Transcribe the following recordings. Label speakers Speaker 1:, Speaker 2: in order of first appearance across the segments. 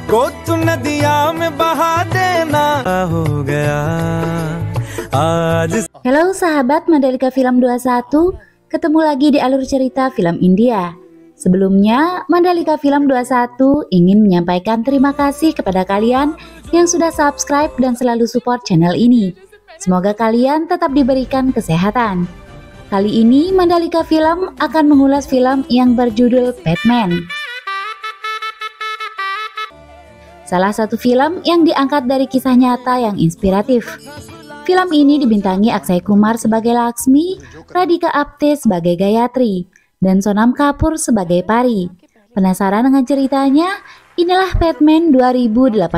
Speaker 1: को तू नदिया में बहा देना हो गया आज.
Speaker 2: Halo sahabat Mandalika Film 21, ketemu lagi di alur cerita film India. Sebelumnya, Mandalika Film 21 ingin menyampaikan terima kasih kepada kalian yang sudah subscribe dan selalu support channel ini. Semoga kalian tetap diberikan kesehatan. Kali ini Mandalika Film akan mengulas film yang berjudul Batman. Salah satu film yang diangkat dari kisah nyata yang inspiratif. Film ini dibintangi Akshay Kumar sebagai Laksmi, Radhika Apte sebagai Gayatri, dan Sonam Kapoor sebagai Pari. Penasaran dengan ceritanya? Inilah Batman 2018.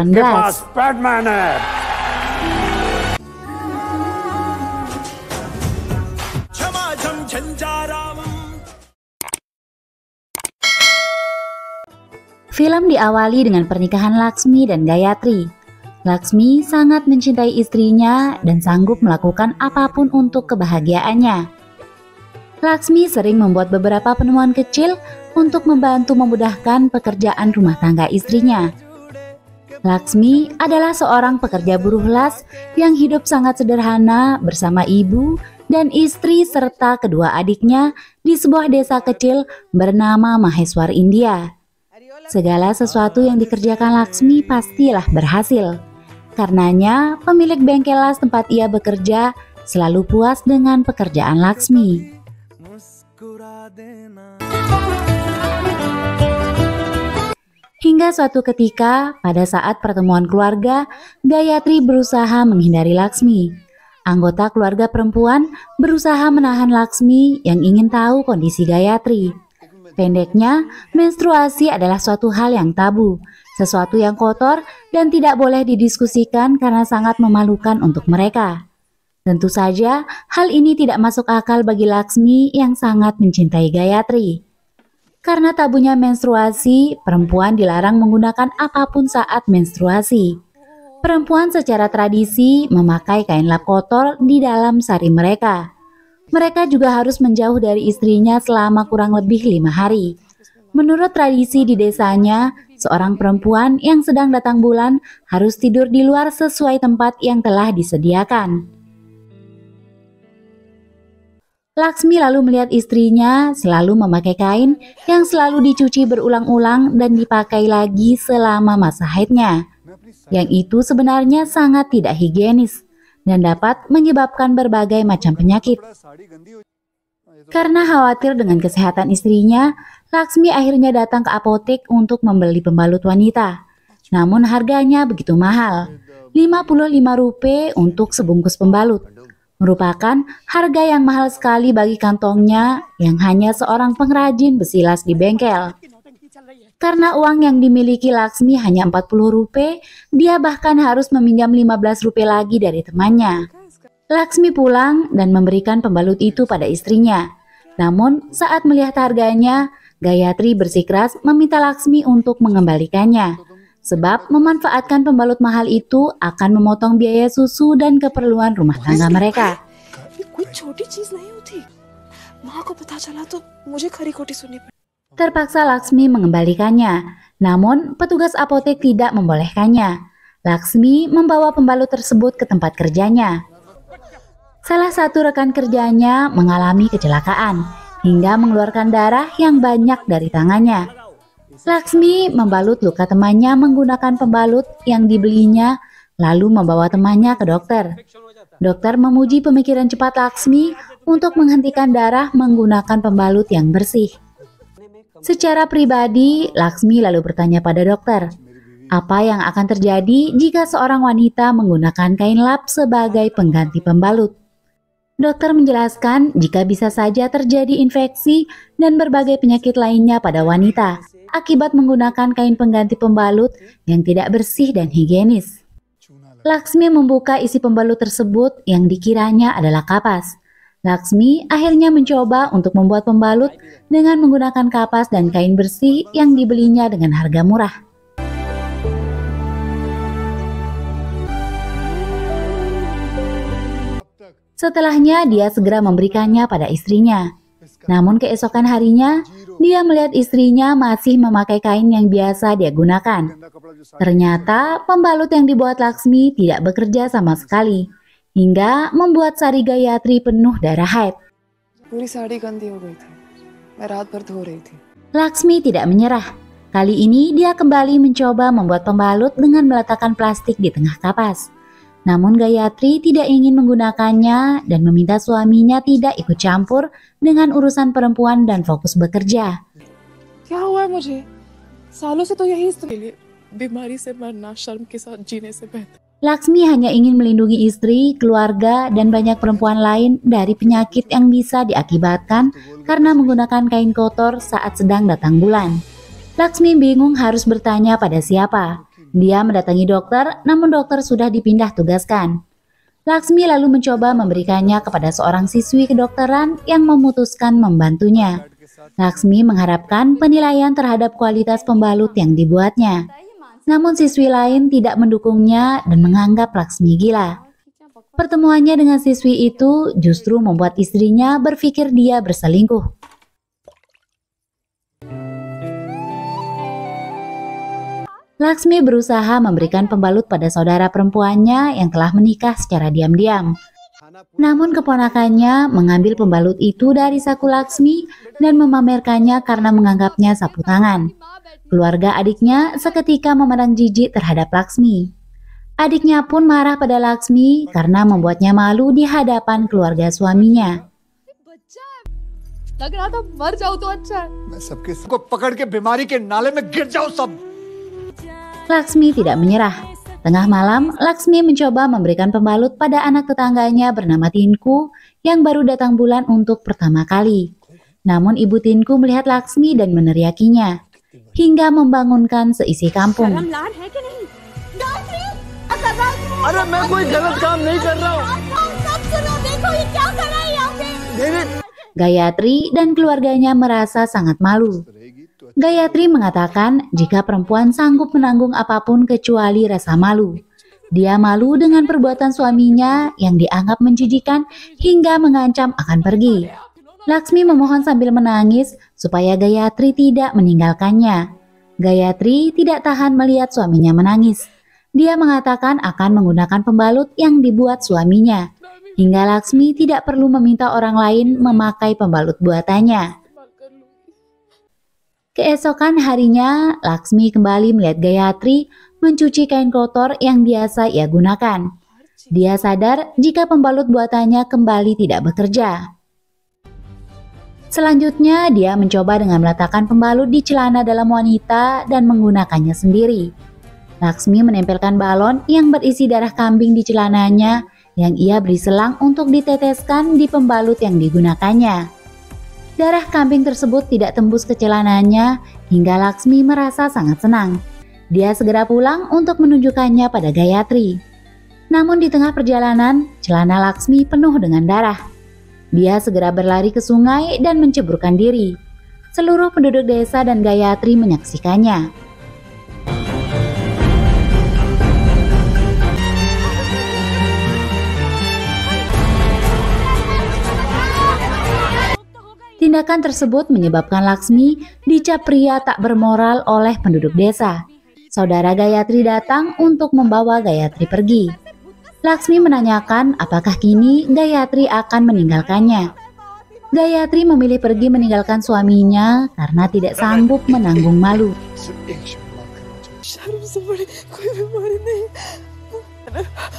Speaker 2: Film diawali dengan pernikahan Laksmi dan Gayatri. Laksmi sangat mencintai istrinya dan sanggup melakukan apapun untuk kebahagiaannya. Laksmi sering membuat beberapa penemuan kecil untuk membantu memudahkan pekerjaan rumah tangga istrinya. Laksmi adalah seorang pekerja buruh las yang hidup sangat sederhana bersama ibu dan istri serta kedua adiknya di sebuah desa kecil bernama Maheswar, India. Segala sesuatu yang dikerjakan Laksmi pastilah berhasil. Karenanya, pemilik bengkel las tempat ia bekerja selalu puas dengan pekerjaan Laksmi. Hingga suatu ketika, pada saat pertemuan keluarga, Gayatri berusaha menghindari Laksmi. Anggota keluarga perempuan berusaha menahan Laksmi yang ingin tahu kondisi Gayatri. Pendeknya, menstruasi adalah suatu hal yang tabu, sesuatu yang kotor dan tidak boleh didiskusikan karena sangat memalukan untuk mereka. Tentu saja, hal ini tidak masuk akal bagi Laksmi yang sangat mencintai Gayatri. Karena tabunya menstruasi, perempuan dilarang menggunakan apapun saat menstruasi. Perempuan secara tradisi memakai kain lap kotor di dalam sari mereka. Mereka juga harus menjauh dari istrinya selama kurang lebih 5 hari. Menurut tradisi di desanya, seorang perempuan yang sedang datang bulan harus tidur di luar sesuai tempat yang telah disediakan. Laksmi lalu melihat istrinya selalu memakai kain yang selalu dicuci berulang-ulang dan dipakai lagi selama masa haidnya. Yang itu sebenarnya sangat tidak higienis dan dapat menyebabkan berbagai macam penyakit. Karena khawatir dengan kesehatan istrinya, Laksmi akhirnya datang ke apotek untuk membeli pembalut wanita. Namun harganya begitu mahal, Rp55 untuk sebungkus pembalut. Merupakan harga yang mahal sekali bagi kantongnya yang hanya seorang pengrajin besi las di bengkel. Karena uang yang dimiliki Laksmi hanya Rp40, dia bahkan harus meminjam Rp15 lagi dari temannya. Laksmi pulang dan memberikan pembalut itu pada istrinya. Namun saat melihat harganya, Gayatri bersikeras meminta Laksmi untuk mengembalikannya. Sebab memanfaatkan pembalut mahal itu akan memotong biaya susu dan keperluan rumah tangga mereka. Terpaksa Laksmi mengembalikannya, namun petugas apotek tidak membolehkannya. Laksmi membawa pembalut tersebut ke tempat kerjanya. Salah satu rekan kerjanya mengalami kecelakaan hingga mengeluarkan darah yang banyak dari tangannya. Laksmi membalut luka temannya menggunakan pembalut yang dibelinya, lalu membawa temannya ke dokter. Dokter memuji pemikiran cepat Laksmi untuk menghentikan darah menggunakan pembalut yang bersih. Secara pribadi, Laksmi lalu bertanya pada dokter, apa yang akan terjadi jika seorang wanita menggunakan kain lap sebagai pengganti pembalut? Dokter menjelaskan jika bisa saja terjadi infeksi dan berbagai penyakit lainnya pada wanita akibat menggunakan kain pengganti pembalut yang tidak bersih dan higienis. Laksmi membuka isi pembalut tersebut yang dikiranya adalah kapas. Laksmi akhirnya mencoba untuk membuat pembalut dengan menggunakan kapas dan kain bersih yang dibelinya dengan harga murah. Setelahnya dia segera memberikannya pada istrinya. Namun keesokan harinya, Dia melihat istrinya masih memakai kain yang biasa dia gunakan. Ternyata pembalut yang dibuat Laksmi tidak bekerja sama sekali, hingga membuat sari Gayatri penuh darah haid.
Speaker 3: पूरी साड़ी गंदी हो गई थी। मैं रात भर धो रही थी।
Speaker 2: Laksmi tidak menyerah. Kali ini dia kembali mencoba membuat pembalut dengan meletakkan plastik di tengah kapas. Namun Gayatri tidak ingin menggunakannya dan meminta suaminya tidak ikut campur dengan urusan perempuan dan fokus bekerja.
Speaker 3: क्या हुआ है मुझे? सालों से तो यही बीमारी से मरना शर्म के साथ जीने से बेहतर।
Speaker 2: Laksmi hanya ingin melindungi istri, keluarga, dan banyak perempuan lain dari penyakit yang bisa diakibatkan karena menggunakan kain kotor saat sedang datang bulan. Laksmi bingung harus bertanya pada siapa. Dia mendatangi dokter, namun dokter sudah dipindah tugaskan. Laksmi lalu mencoba memberikannya kepada seorang siswi kedokteran yang memutuskan membantunya. Laksmi mengharapkan penilaian terhadap kualitas pembalut yang dibuatnya. Namun siswi lain tidak mendukungnya dan menganggap Laksmi gila. Pertemuannya dengan siswi itu justru membuat istrinya berpikir dia berselingkuh. Laksmi berusaha memberikan pembalut pada saudara perempuannya yang telah menikah secara diam-diam. Namun keponakannya mengambil pembalut itu dari saku Laksmi dan memamerkannya karena menganggapnya sapu tangan. Keluarga adiknya seketika memandang jijik terhadap Laksmi. Adiknya pun marah pada Laksmi karena membuatnya malu di hadapan keluarga suaminya.
Speaker 3: लग रहा था मर जाऊं तो अच्छा है।
Speaker 4: मैं सबको पकड़ के बीमारी के नाले में गिर जाऊं सब।
Speaker 2: Laksmi tidak menyerah. Tengah malam, Laksmi mencoba memberikan pembalut pada anak tetangganya bernama Tinku yang baru datang bulan untuk pertama kali. Namun ibu Tinku melihat Laksmi dan meneriakinya, hingga membangunkan seisi kampung.
Speaker 1: अरे मैं कोई गलत काम नहीं कर रहा हूँ।
Speaker 2: Gayatri dan keluarganya merasa sangat malu. Gayatri mengatakan jika perempuan sanggup menanggung apapun kecuali rasa malu. Dia malu dengan perbuatan suaminya yang dianggap menjijikan hingga mengancam akan pergi. Laksmi memohon sambil menangis supaya Gayatri tidak meninggalkannya. Gayatri tidak tahan melihat suaminya menangis. Dia mengatakan akan menggunakan pembalut yang dibuat suaminya, hingga Laksmi tidak perlu meminta orang lain memakai pembalut buatannya. Keesokan harinya, Laksmi kembali melihat Gayatri mencuci kain kotor yang biasa ia gunakan. Dia sadar jika pembalut buatannya kembali tidak bekerja. Selanjutnya, dia mencoba dengan meletakkan pembalut di celana dalam wanita dan menggunakannya sendiri. Laksmi menempelkan balon yang berisi darah kambing di celananya yang ia beri selang untuk diteteskan di pembalut yang digunakannya. Darah kambing tersebut tidak tembus ke celananya hingga Laksmi merasa sangat senang. Dia segera pulang untuk menunjukkannya pada Gayatri. Namun di tengah perjalanan, celana Laksmi penuh dengan darah. Dia segera berlari ke sungai dan menceburkan diri. Seluruh penduduk desa dan Gayatri menyaksikannya. Tindakan tersebut menyebabkan Laksmi dicap pria tak bermoral oleh penduduk desa. Saudara Gayatri datang untuk membawa Gayatri pergi. Laksmi menanyakan apakah kini Gayatri akan meninggalkannya. Gayatri memilih pergi meninggalkan suaminya karena tidak sanggup menanggung malu.
Speaker 3: शर्म से बड़ी कोई बीमारी नहीं।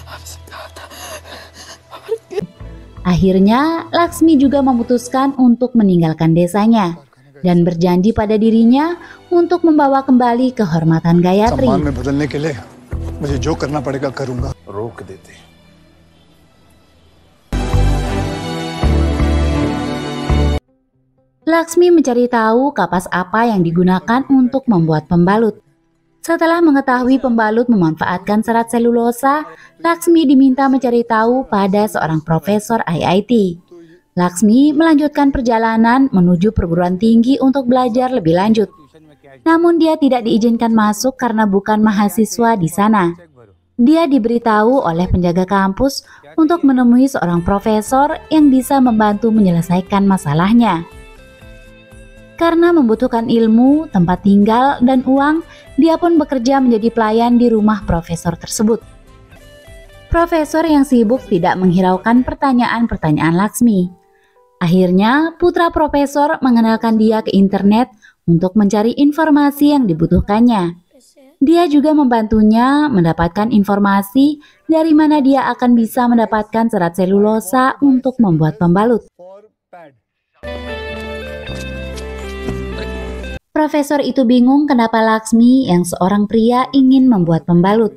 Speaker 3: हमसे कहा था।
Speaker 2: Akhirnya, Laksmi juga memutuskan untuk meninggalkan desanya dan berjanji pada dirinya untuk membawa kembali kehormatan Gayatri.
Speaker 4: सम्मान में बदलने के लिए मुझे जो करना पड़ेगा करूंगा। रोक देते।
Speaker 2: Laksmi mencari tahu kapas apa yang digunakan untuk membuat pembalut. Setelah mengetahui pembalut memanfaatkan serat selulosa, Laksmi diminta mencari tahu pada seorang profesor IIT. Laksmi melanjutkan perjalanan menuju perguruan tinggi untuk belajar lebih lanjut. Namun dia tidak diizinkan masuk karena bukan mahasiswa di sana. Dia diberitahu oleh penjaga kampus untuk menemui seorang profesor yang bisa membantu menyelesaikan masalahnya. Karena membutuhkan ilmu, tempat tinggal, dan uang, dia pun bekerja menjadi pelayan di rumah profesor tersebut. Profesor yang sibuk tidak menghiraukan pertanyaan-pertanyaan Laksmi. Akhirnya, putra profesor mengenalkan dia ke internet untuk mencari informasi yang dibutuhkannya. Dia juga membantunya mendapatkan informasi dari mana dia akan bisa mendapatkan serat selulosa untuk membuat pembalut. Profesor itu bingung kenapa Laksmi yang seorang pria ingin membuat pembalut.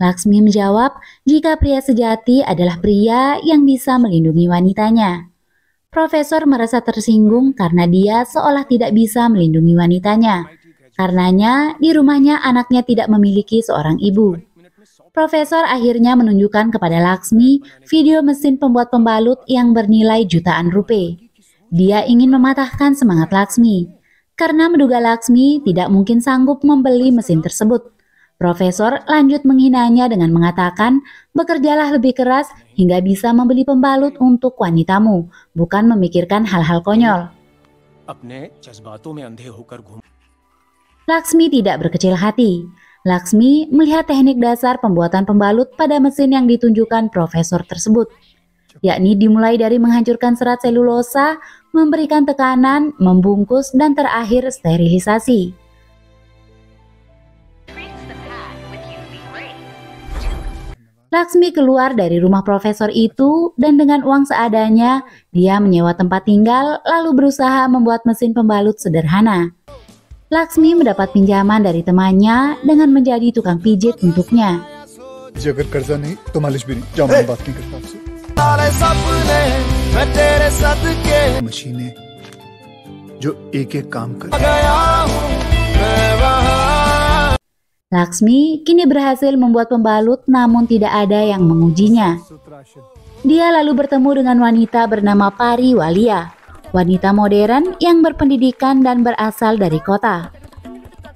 Speaker 2: Laksmi menjawab jika pria sejati adalah pria yang bisa melindungi wanitanya. Profesor merasa tersinggung karena dia seolah tidak bisa melindungi wanitanya. Karenanya di rumahnya anaknya tidak memiliki seorang ibu. Profesor akhirnya menunjukkan kepada Laksmi video mesin pembuat pembalut yang bernilai jutaan rupiah. Dia ingin mematahkan semangat Laksmi. Karena menduga Laksmi tidak mungkin sanggup membeli mesin tersebut. Profesor lanjut menghinanya dengan mengatakan, bekerjalah lebih keras hingga bisa membeli pembalut untuk wanitamu, bukan memikirkan hal-hal konyol. Laksmi tidak berkecil hati. Laksmi melihat teknik dasar pembuatan pembalut pada mesin yang ditunjukkan profesor tersebut, yakni dimulai dari menghancurkan serat selulosa, memberikan tekanan, membungkus, dan terakhir sterilisasi. Laksmi keluar dari rumah profesor itu dan dengan uang seadanya, dia menyewa tempat tinggal lalu berusaha membuat mesin pembalut sederhana. Laksmi mendapat pinjaman dari temannya dengan menjadi tukang pijit untuknya.
Speaker 4: अगर कर्जा नहीं तो मालिश भी नहीं। जाओ मैं बात नहीं करता आपसे। मशीनें जो एक-एक काम कर।
Speaker 2: Laksmi kini berhasil membuat pembalut namun tidak ada yang mengujinya. Dia lalu bertemu dengan wanita bernama Pari Walia, wanita modern yang berpendidikan dan berasal dari kota.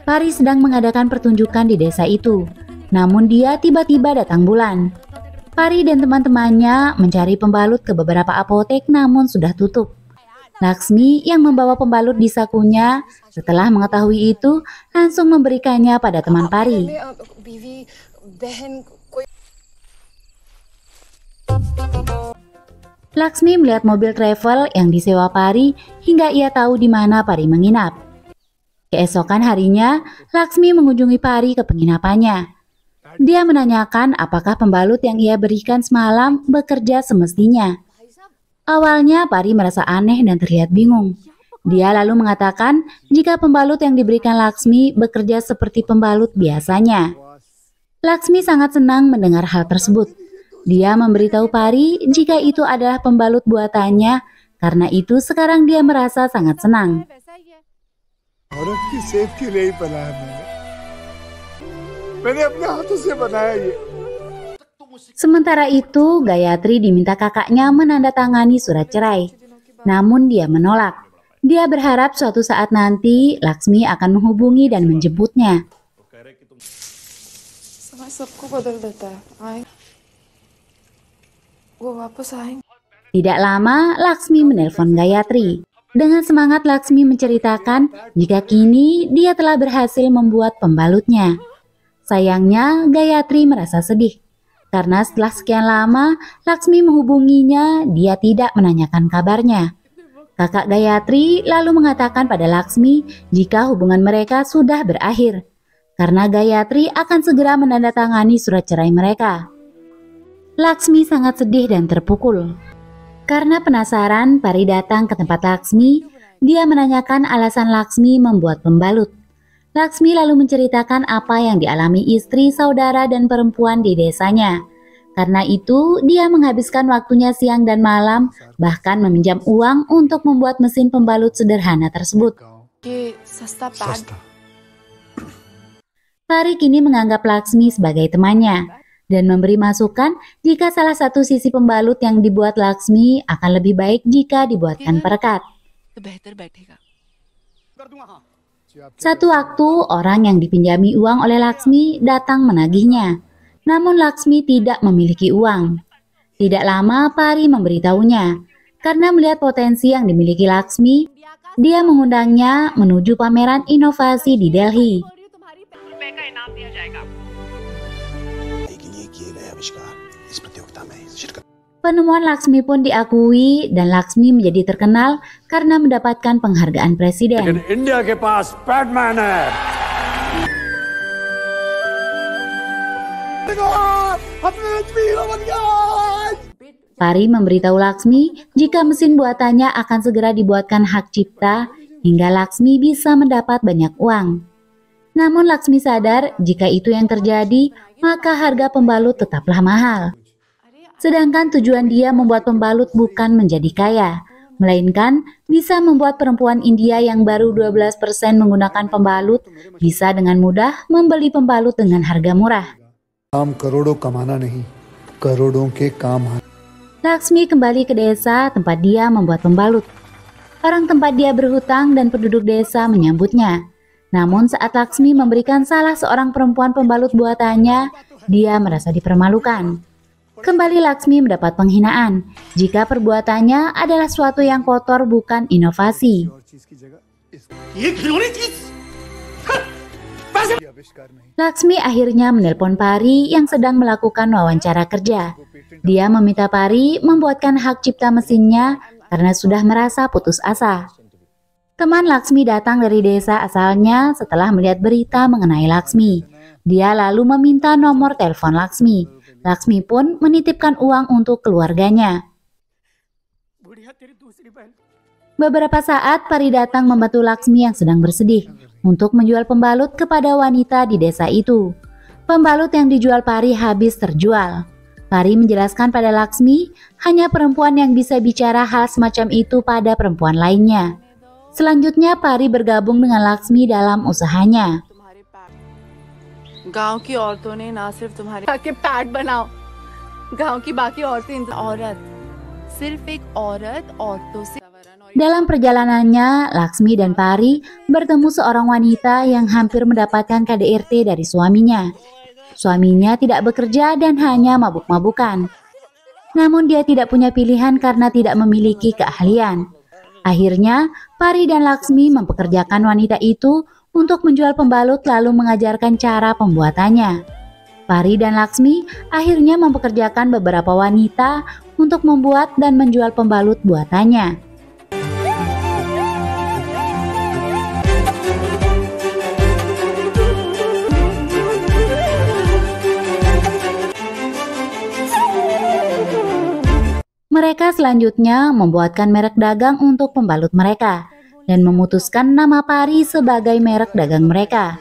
Speaker 2: Pari sedang mengadakan pertunjukan di desa itu, namun dia tiba-tiba datang bulan. Pari dan teman-temannya mencari pembalut ke beberapa apotek namun sudah tutup. Laksmi yang membawa pembalut di sakunya setelah mengetahui itu langsung memberikannya pada teman Pari. Laksmi melihat mobil travel yang disewa Pari hingga ia tahu di mana Pari menginap. Keesokan harinya, Laksmi mengunjungi Pari ke penginapannya. Dia menanyakan apakah pembalut yang ia berikan semalam bekerja semestinya. Awalnya Pari merasa aneh dan terlihat bingung. Dia lalu mengatakan jika pembalut yang diberikan Laksmi bekerja seperti pembalut biasanya. Laksmi sangat senang mendengar hal tersebut. Dia memberitahu Pari jika itu adalah pembalut buatannya, karena itu sekarang dia merasa sangat senang. Sementara itu, Gayatri diminta kakaknya menandatangani surat cerai. Namun dia menolak. Dia berharap suatu saat nanti Laksmi akan menghubungi dan menjemputnya. Tidak lama, Laksmi menelpon Gayatri. Dengan semangat Laksmi menceritakan jika kini dia telah berhasil membuat pembalutnya. Sayangnya, Gayatri merasa sedih. Karena setelah sekian lama, Laksmi menghubunginya, dia tidak menanyakan kabarnya. Kakak Gayatri lalu mengatakan pada Laksmi jika hubungan mereka sudah berakhir. Karena Gayatri akan segera menandatangani surat cerai mereka. Laksmi sangat sedih dan terpukul. Karena penasaran, Pari datang ke tempat Laksmi. Dia menanyakan alasan Laksmi membuat pembalut. Laksmi lalu menceritakan apa yang dialami istri, saudara, dan perempuan di desanya. Karena itu, dia menghabiskan waktunya siang dan malam, bahkan meminjam uang untuk membuat mesin pembalut sederhana tersebut. Pari kini menganggap Laksmi sebagai temannya dan memberi masukan jika salah satu sisi pembalut yang dibuat Laksmi akan lebih baik jika dibuatkan perekat. Satu waktu, orang yang dipinjami uang oleh Laksmi datang menagihnya. Namun Laksmi tidak memiliki uang. Tidak lama Pari memberitahunya. Karena melihat potensi yang dimiliki Laksmi, Dia mengundangnya menuju pameran inovasi di Delhi. Penemuan Laksmi pun diakui dan Laksmi menjadi terkenal karena mendapatkan penghargaan presiden.
Speaker 1: India के पास पैडमैन है।
Speaker 2: Pari memberitahu Laksmi jika mesin buatannya akan segera dibuatkan hak cipta hingga Laksmi bisa mendapat banyak uang. Namun Laksmi sadar jika itu yang terjadi, maka harga pembalut tetaplah mahal. Sedangkan tujuan dia membuat pembalut bukan menjadi kaya, melainkan bisa membuat perempuan India yang baru 12% menggunakan pembalut bisa dengan mudah membeli pembalut dengan harga murah.
Speaker 4: काम करोड़ों कमाना नहीं, करोड़ों के काम।
Speaker 2: Laksmi kembali ke desa tempat dia membuat pembalut. Orang tempat dia berhutang dan penduduk desa menyambutnya. Namun saat Laksmi memberikan salah seorang perempuan pembalut buatannya, dia merasa dipermalukan. Kembali Laksmi mendapat penghinaan jika perbuatannya adalah suatu yang kotor bukan inovasi. Laksmi akhirnya menelpon Pari yang sedang melakukan wawancara kerja. Dia meminta Pari membuatkan hak cipta mesinnya karena sudah merasa putus asa. Teman Laksmi datang dari desa asalnya setelah melihat berita mengenai Laksmi. Dia lalu meminta nomor telepon Laksmi. Laksmi pun menitipkan uang untuk keluarganya. Beberapa saat Pari datang membantu Laksmi yang sedang bersedih untuk menjual pembalut kepada wanita di desa itu. Pembalut yang dijual Pari habis terjual. Pari menjelaskan pada Laksmi hanya perempuan yang bisa bicara hal semacam itu pada perempuan lainnya. Selanjutnya Pari bergabung dengan Laksmi dalam usahanya.
Speaker 3: गांव की औरतों ने ना सिर्फ तुम्हारे के पैड बनाओ, गांव की बाकी औरतें औरत सिर्फ एक औरत औरतों से।
Speaker 2: Dalam perjalanannya, Laksmi dan Pari bertemu seorang wanita yang hampir mendapatkan KDRT dari suaminya. Suaminya tidak bekerja dan hanya mabuk-mabukan. Namun dia tidak punya pilihan karena tidak memiliki keahlian. Akhirnya, Pari dan Laksmi mempekerjakan wanita itu untuk menjual pembalut lalu mengajarkan cara pembuatannya. Pari dan Laksmi akhirnya mempekerjakan beberapa wanita untuk membuat dan menjual pembalut buatannya. Mereka selanjutnya membuatkan merek dagang untuk pembalut mereka dan memutuskan nama Pari sebagai merek dagang mereka.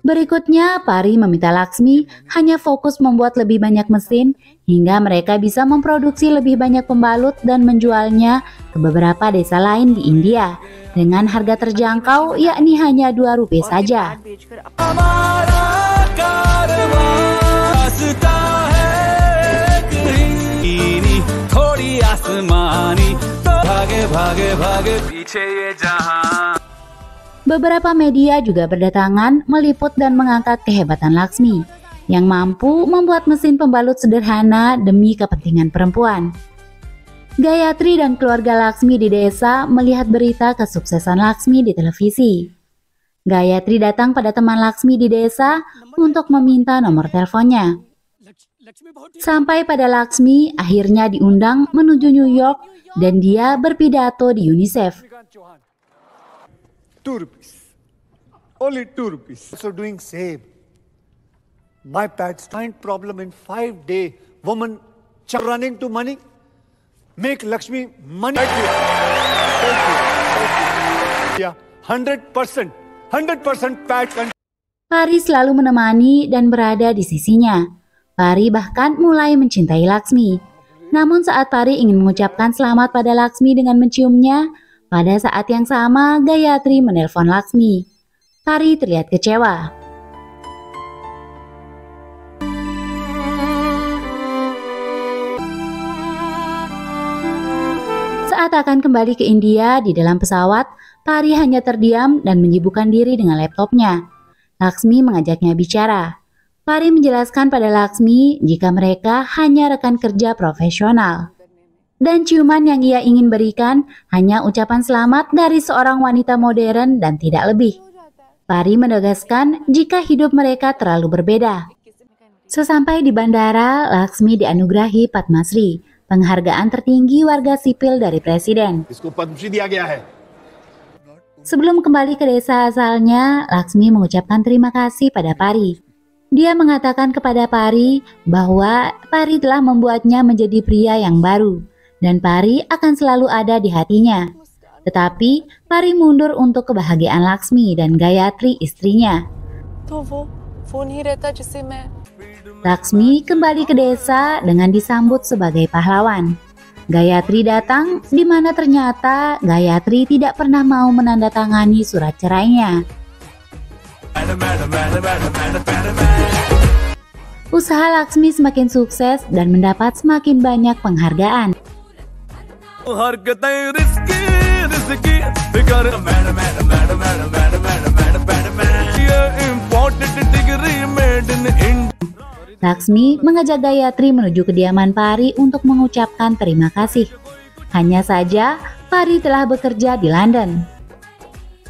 Speaker 2: Berikutnya, Pari meminta Laksmi hanya fokus membuat lebih banyak mesin hingga mereka bisa memproduksi lebih banyak pembalut dan menjualnya ke beberapa desa lain di India dengan harga terjangkau yakni hanya Rp2 saja. Beberapa media juga berdatangan meliput dan mengangkat kehebatan Laksmi yang mampu membuat mesin pembalut sederhana demi kepentingan perempuan. Gayatri dan keluarga Laksmi di desa melihat berita kesuksesan Laksmi di televisi. Gayatri datang pada teman Laksmi di desa untuk meminta nomor teleponnya. Sampai pada Laksmi akhirnya diundang menuju New York dan dia berpidato di UNICEF.
Speaker 4: ₹2. Only ₹2. So doing same. My pads find problem in 5 days. Woman running to money. Make Lakshmi money. Thank you. Yeah, 100%. 100% pad.
Speaker 2: Pari selalu menemani dan berada di sisinya. Pari bahkan mulai mencintai Laksmi. Namun saat Pari ingin mengucapkan selamat pada Laksmi dengan menciumnya, pada saat yang sama Gayatri menelpon Laksmi. Pari terlihat kecewa. Saat akan kembali ke India di dalam pesawat, Pari hanya terdiam dan menyibukkan diri dengan laptopnya. Laksmi mengajaknya bicara. Pari menjelaskan pada Laksmi jika mereka hanya rekan kerja profesional. Dan ciuman yang ia ingin berikan hanya ucapan selamat dari seorang wanita modern dan tidak lebih. Pari menegaskan jika hidup mereka terlalu berbeda. Sesampai di bandara, Laksmi dianugerahi Padma Shri, penghargaan tertinggi warga sipil dari Presiden. Sebelum kembali ke desa asalnya, Laksmi mengucapkan terima kasih pada Pari. Dia mengatakan kepada Pari bahwa Pari telah membuatnya menjadi pria yang baru, dan Pari akan selalu ada di hatinya. Tetapi Pari mundur untuk kebahagiaan Laksmi dan Gayatri istrinya. Laksmi kembali ke desa dengan disambut sebagai pahlawan. Gayatri datang, di mana ternyata Gayatri tidak pernah mau menandatangani surat cerainya. Usaha Laksmi semakin sukses dan mendapat semakin banyak penghargaan. Laksmi mengajak Gayatri menuju kediaman Pari untuk mengucapkan terima kasih. Hanya saja, Pari telah bekerja di London.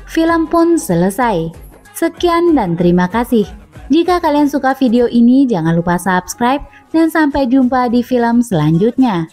Speaker 2: Film pun selesai. Sekian dan terima kasih. Jika kalian suka video ini, jangan lupa subscribe dan sampai jumpa di film selanjutnya.